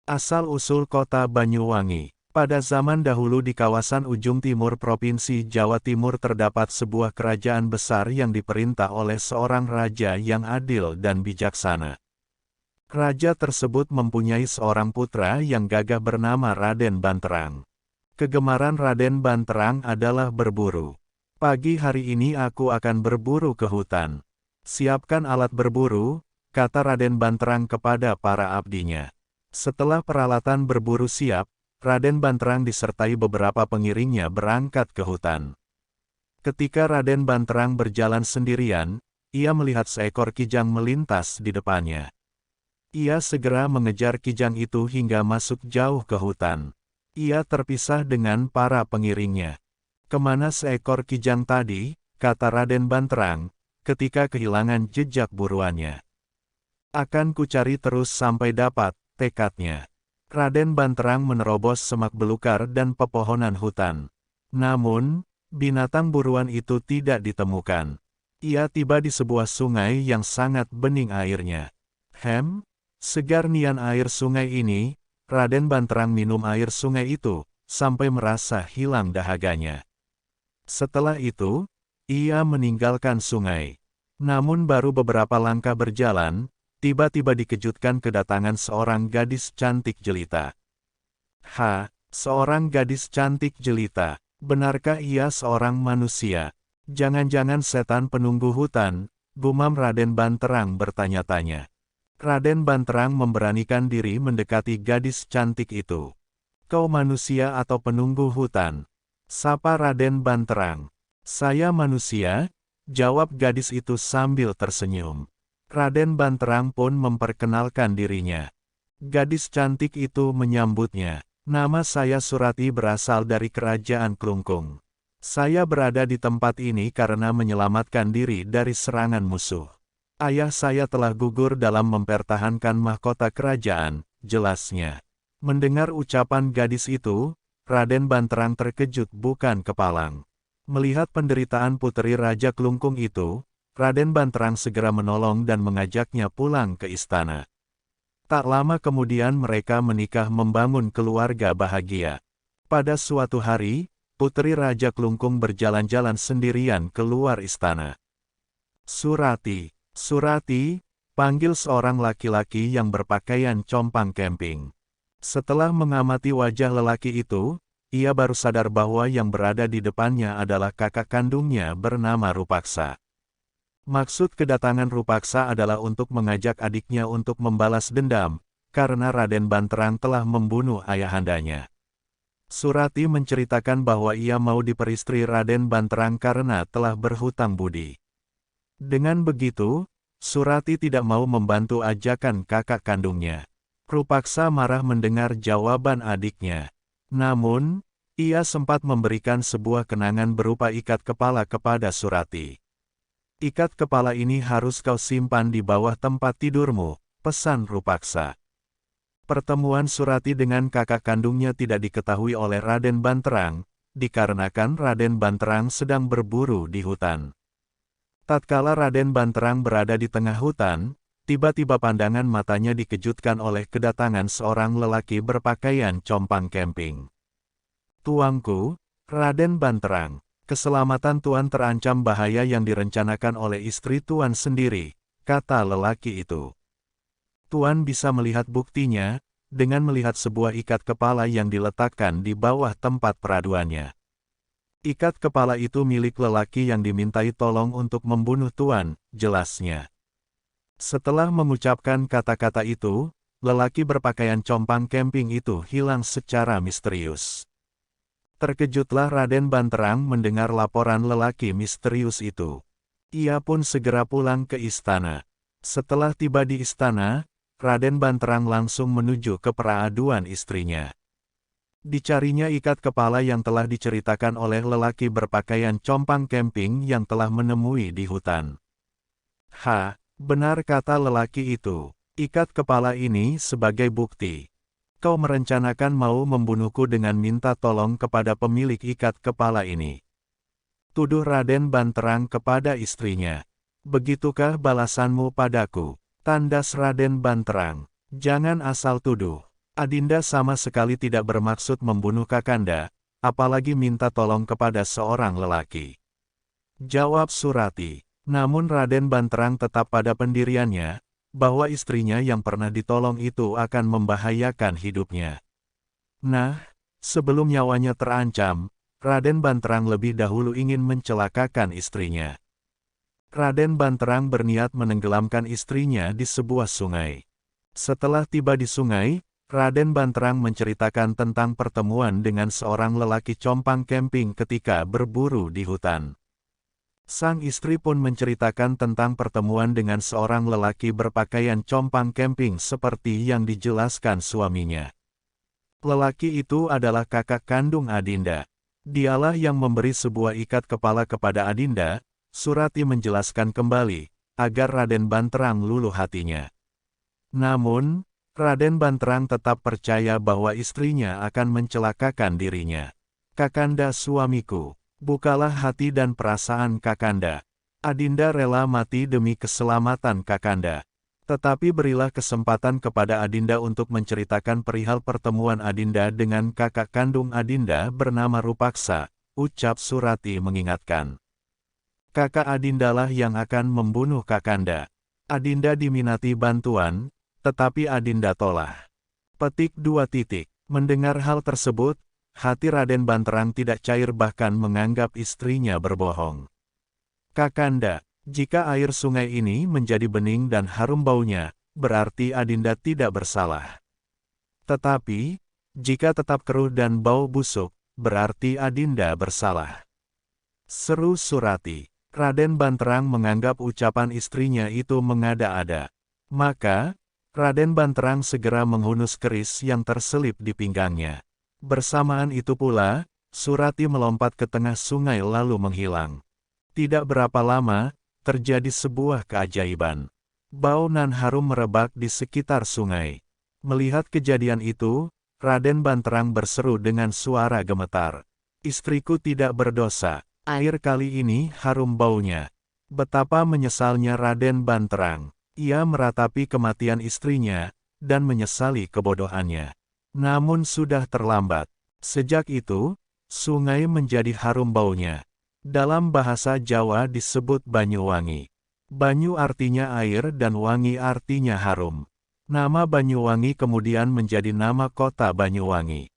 Asal-usul kota Banyuwangi. Pada zaman dahulu di kawasan ujung timur Provinsi Jawa Timur terdapat sebuah kerajaan besar yang diperintah oleh seorang raja yang adil dan bijaksana. Raja tersebut mempunyai seorang putra yang gagah bernama Raden Banterang. Kegemaran Raden Banterang adalah berburu. Pagi hari ini aku akan berburu ke hutan. Siapkan alat berburu, kata Raden Banterang kepada para abdinya. Setelah peralatan berburu siap, Raden Banterang disertai beberapa pengiringnya berangkat ke hutan. Ketika Raden Banterang berjalan sendirian, ia melihat seekor kijang melintas di depannya. Ia segera mengejar kijang itu hingga masuk jauh ke hutan. Ia terpisah dengan para pengiringnya. "Kemana seekor kijang tadi?" kata Raden Banterang, ketika kehilangan jejak buruannya. "Akan kucari terus sampai dapat," tekadnya. Raden Banterang menerobos semak belukar dan pepohonan hutan. Namun, binatang buruan itu tidak ditemukan. Ia tiba di sebuah sungai yang sangat bening airnya. Segar nian air sungai ini. Raden Banterang minum air sungai itu, sampai merasa hilang dahaganya. Setelah itu, ia meninggalkan sungai. Namun baru beberapa langkah berjalan, tiba-tiba dikejutkan kedatangan seorang gadis cantik jelita. Seorang gadis cantik jelita. Benarkah ia seorang manusia? Jangan-jangan setan penunggu hutan, gumam Raden Banterang bertanya-tanya. Raden Banterang memberanikan diri mendekati gadis cantik itu. "Kau manusia atau penunggu hutan?" sapa Raden Banterang. "Saya manusia," jawab gadis itu sambil tersenyum. Raden Banterang pun memperkenalkan dirinya. Gadis cantik itu menyambutnya. "Nama saya Surati, berasal dari Kerajaan Klungkung. Saya berada di tempat ini karena menyelamatkan diri dari serangan musuh. Ayah saya telah gugur dalam mempertahankan mahkota kerajaan," jelasnya. Mendengar ucapan gadis itu, Raden Banterang terkejut bukan kepalang. Melihat penderitaan puteri Raja Klungkung itu, Raden Banterang segera menolong dan mengajaknya pulang ke istana. Tak lama kemudian mereka menikah membangun keluarga bahagia. Pada suatu hari, puteri Raja Klungkung berjalan-jalan sendirian keluar istana. "Surati, Surati," panggil seorang laki-laki yang berpakaian compang-camping. Setelah mengamati wajah lelaki itu, ia baru sadar bahwa yang berada di depannya adalah kakak kandungnya bernama Rupaksa. Maksud kedatangan Rupaksa adalah untuk mengajak adiknya untuk membalas dendam, karena Raden Banterang telah membunuh ayahandanya. Surati menceritakan bahwa ia mau diperistri Raden Banterang karena telah berhutang budi. Dengan begitu, Surati tidak mau membantu ajakan kakak kandungnya. Rupaksa marah mendengar jawaban adiknya. Namun, ia sempat memberikan sebuah kenangan berupa ikat kepala kepada Surati. "Ikat kepala ini harus kau simpan di bawah tempat tidurmu," pesan Rupaksa. Pertemuan Surati dengan kakak kandungnya tidak diketahui oleh Raden Banterang, dikarenakan Raden Banterang sedang berburu di hutan. Tatkala Raden Banterang berada di tengah hutan, tiba-tiba pandangan matanya dikejutkan oleh kedatangan seorang lelaki berpakaian compang-camping. "Tuanku, Raden Banterang, keselamatan Tuan terancam bahaya yang direncanakan oleh istri Tuan sendiri," kata lelaki itu. "Tuan bisa melihat buktinya, dengan melihat sebuah ikat kepala yang diletakkan di bawah tempat peraduannya." "Ikat kepala itu milik lelaki yang dimintai tolong untuk membunuh Tuan," jelasnya. Setelah mengucapkan kata-kata itu, lelaki berpakaian compang-camping itu hilang secara misterius. Terkejutlah Raden Banterang mendengar laporan lelaki misterius itu. Ia pun segera pulang ke istana. Setelah tiba di istana, Raden Banterang langsung menuju ke peraduan istrinya. Dicarinya ikat kepala yang telah diceritakan oleh lelaki berpakaian compang-camping yang telah menemui di hutan. Benar kata lelaki itu. Ikat kepala ini sebagai bukti. Kau merencanakan mau membunuhku dengan minta tolong kepada pemilik ikat kepala ini. Tuduh Raden Banterang kepada istrinya. Begitukah balasanmu padaku? Tandas Raden Banterang. Jangan asal tuduh. Adinda sama sekali tidak bermaksud membunuh Kakanda, apalagi minta tolong kepada seorang lelaki. Jawab Surati. Namun Raden Banterang tetap pada pendiriannya, bahwa istrinya yang pernah ditolong itu akan membahayakan hidupnya. Nah, sebelum nyawanya terancam, Raden Banterang lebih dahulu ingin mencelakakan istrinya. Raden Banterang berniat menenggelamkan istrinya di sebuah sungai. Setelah tiba di sungai, Raden Banterang menceritakan tentang pertemuan dengan seorang lelaki compang camping ketika berburu di hutan. Sang istri pun menceritakan tentang pertemuan dengan seorang lelaki berpakaian compang camping seperti yang dijelaskan suaminya. Lelaki itu adalah kakak kandung Adinda. Dialah yang memberi sebuah ikat kepala kepada Adinda. Surati menjelaskan kembali, agar Raden Banterang luluh hatinya. Namun, Raden Banterang tetap percaya bahwa istrinya akan mencelakakan dirinya. Kakanda suamiku, bukalah hati dan perasaan Kakanda. Adinda rela mati demi keselamatan Kakanda. Tetapi berilah kesempatan kepada Adinda untuk menceritakan perihal pertemuan Adinda dengan kakak kandung Adinda bernama Rupaksa, ucap Surati mengingatkan. Kakak Adindalah yang akan membunuh Kakanda. Adinda diminati bantuan, tetapi Adinda tolak. Petik 2. Mendengar hal tersebut, hati Raden Banterang tidak cair bahkan menganggap istrinya berbohong. Kakanda, jika air sungai ini menjadi bening dan harum baunya, berarti Adinda tidak bersalah. Tetapi, jika tetap keruh dan bau busuk, berarti Adinda bersalah. Seru Surati. Raden Banterang menganggap ucapan istrinya itu mengada-ada. Maka, Raden Banterang segera menghunus keris yang terselip di pinggangnya. Bersamaan itu pula, Surati melompat ke tengah sungai lalu menghilang. Tidak berapa lama, terjadi sebuah keajaiban. Bau nan harum merebak di sekitar sungai. Melihat kejadian itu, Raden Banterang berseru dengan suara gemetar. Istriku tidak berdosa, air kali ini harum baunya. Betapa menyesalnya Raden Banterang. Ia meratapi kematian istrinya, dan menyesali kebodohannya. Namun sudah terlambat. Sejak itu, sungai menjadi harum baunya. Dalam bahasa Jawa disebut Banyuwangi. Banyu artinya air dan wangi artinya harum. Nama Banyuwangi kemudian menjadi nama kota Banyuwangi.